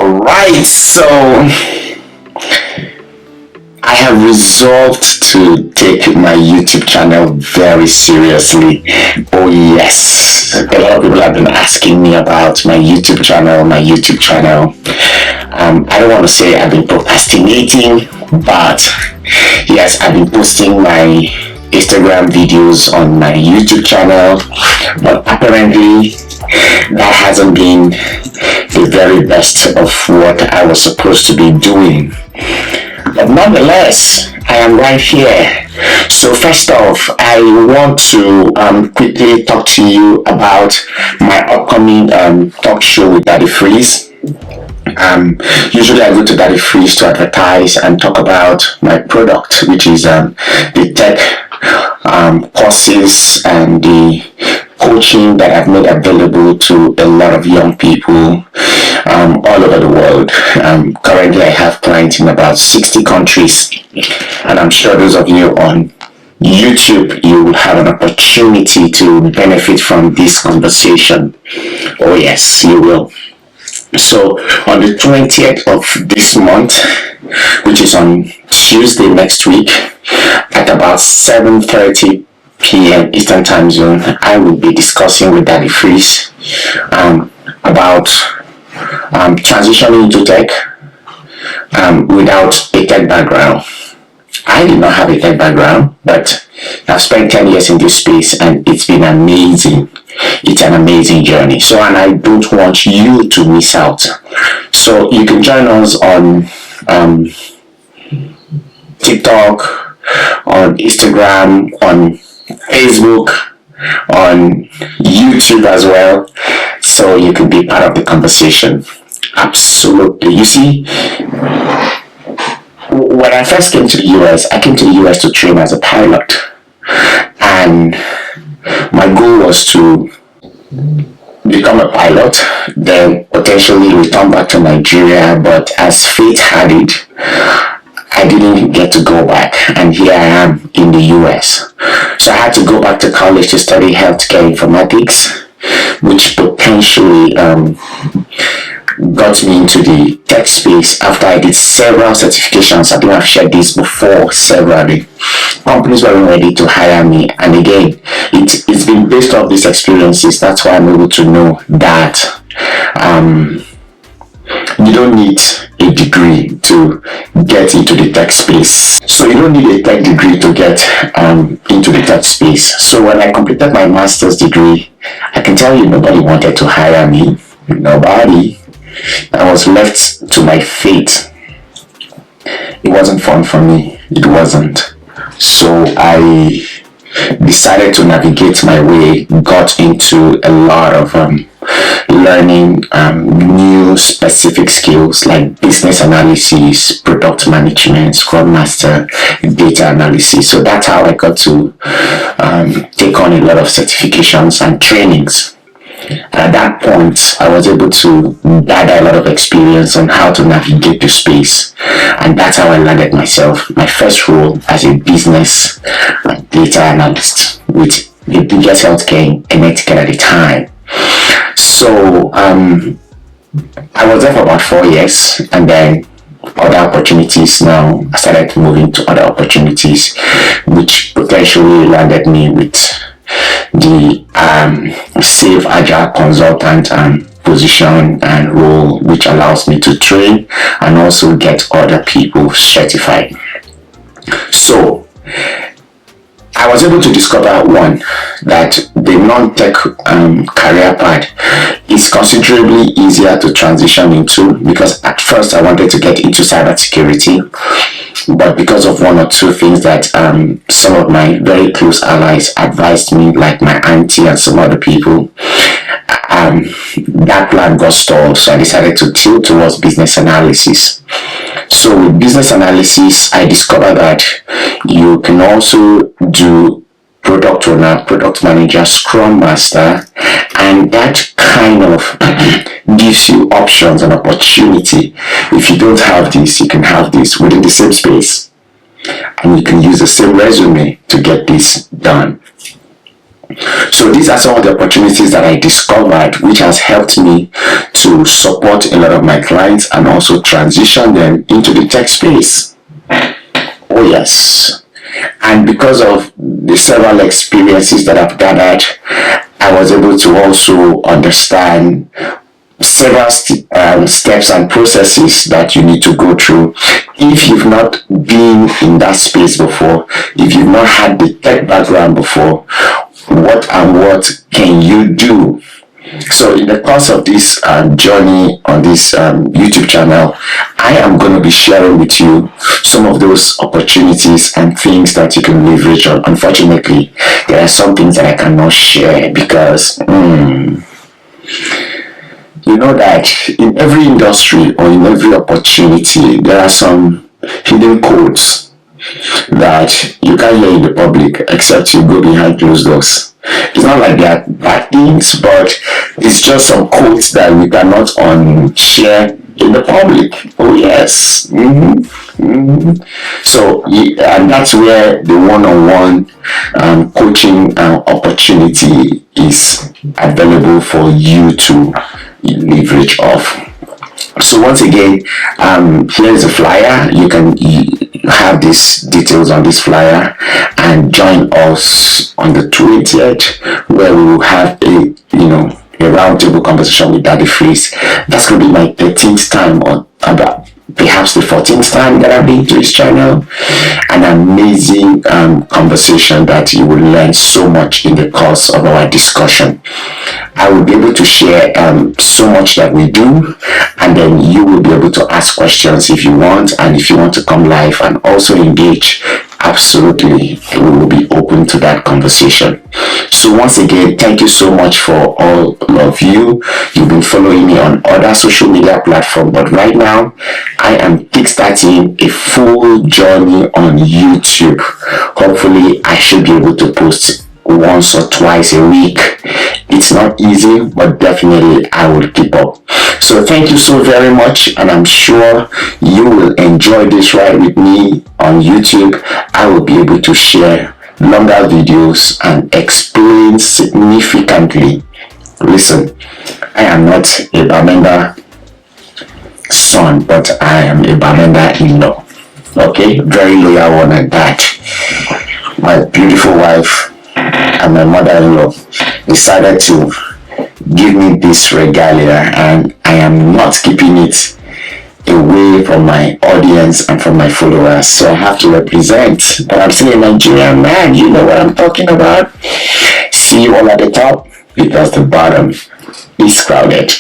Alright, so I have resolved to take my YouTube channel very seriously. Oh yes, a lot of people have been asking me about my YouTube channel. I don't want to say I've been procrastinating, but yes, I've been posting my Instagram videos on my YouTube channel, but apparently that hasn't been the very best of what I was supposed to be doing. But nonetheless, I am right here. So first off, I want to quickly talk to you about my upcoming talk show with Daddy Freeze. Usually I go to Daddy Freeze to advertise and talk about my product, which is the tech courses and the coaching that I've made available to a lot of young people all over the world. Currently I have clients in about 60 countries, and I'm sure those of you on YouTube, you will have an opportunity to benefit from this conversation. Oh yes, you will. So on the 20th of this month, which is on Tuesday next week, at about 7:30 PM Eastern Time Zone, I will be discussing with Daddy Freeze about transitioning into tech without a tech background. I did not have a tech background, but I've spent 10 years in this space and it's been amazing. It's an amazing journey. So, and I don't want you to miss out. So you can join us on TikTok, on Instagram, on Facebook, on YouTube as well. So you can be part of the conversation. Absolutely. You see, when I first came to the US, I came to the US to train as a pilot. And my goal was to become a pilot, then potentially return back to Nigeria. But as fate had it, I didn't get to go back, and here I am in the US. So I had to go back to college to study healthcare informatics, which potentially got me into the tech space after I did several certifications. I think I've shared this before severally. Companies weren't ready to hire me, and again, it's been based off these experiences. That's why I'm able to know that you don't need a degree to get into the tech space. So you don't need a tech degree to get into the tech space. So when I completed my master's degree, I can tell you nobody wanted to hire me. Nobody. I was left to my fate. It wasn't fun for me. It wasn't. So I decided to navigate my way, got into a lot of learning new specific skills like business analysis, product management, Scrum Master, data analysis. So that's how I got to take on a lot of certifications and trainings. At that point, I was able to gather a lot of experience on how to navigate the space, and that's how I landed myself my first role as a business and data analyst with the biggest healthcare in Connecticut at the time. So I was there for about 4 years, and then other opportunities. Now I started moving to other opportunities, which potentially landed me with the safe Agile consultant position and role, which allows me to train and also get other people certified. So I was able to discover one, that the non-tech career path is considerably easier to transition into, because at first I wanted to get into cybersecurity, but because of one or two things that some of my very close allies advised me, like my auntie and some other people, that plan got stalled. So I decided to tilt towards business analysis. So with business analysis, I discovered that you can also do product owner, product manager, Scrum Master, and that kind of gives you options and opportunity. If you don't have this, you can have this within the same space, and you can use the same resume to get this done. So these are some of the opportunities that I discovered, which has helped me to support a lot of my clients and also transition them into the tech space. Oh yes. And because of the several experiences that I've gathered, I was able to also understand several steps and processes that you need to go through. If you've not been in that space before, if you've not had the tech background before, what can you do? So in the course of this journey on this YouTube channel, I am going to be sharing with you some of those opportunities and things that you can leverage on. Unfortunately, there are some things that I cannot share because you know that in every industry or in every opportunity, there are some hidden codes that you can't hear in the public except you go behind closed doors. It's not like they are bad things, but it's just some codes that we cannot share in the public. Oh yes. So and that's where the one-on-one coaching opportunity is available for you to leverage off. So once again, here's a flyer. You can have these details on this flyer and join us on the 20th, where we will have a roundtable conversation with Daddy Freeze. That's going to be my 13th time, or about perhaps the 14th time that I've been to his channel. An amazing conversation that you will learn so much in the course of our discussion. I will be able to share so much that we do, and then you will be able to ask questions if you want, and if you want to come live and also engage, absolutely, we will be open to that conversation. So once again, thank you so much for all of you. You've been following me on other social media platforms, but right now I am kickstarting a full journey on YouTube. Hopefully I should be able to post once or twice a week. It's not easy, but definitely I will keep up. So thank you so very much, and I'm sure you will enjoy this ride with me on YouTube. I will be able to share longer videos and explain significantly. Listen, I am not a Bamenda son, but I am a Bamenda in-law. Okay, very loyal one at that. My beautiful wife and my mother-in-law decided to give me this regalia, and I am not keeping it away from my audience and from my followers, so I have to represent. But I'm still a Nigerian man, you know what I'm talking about. See you all at the top, because the bottom is crowded.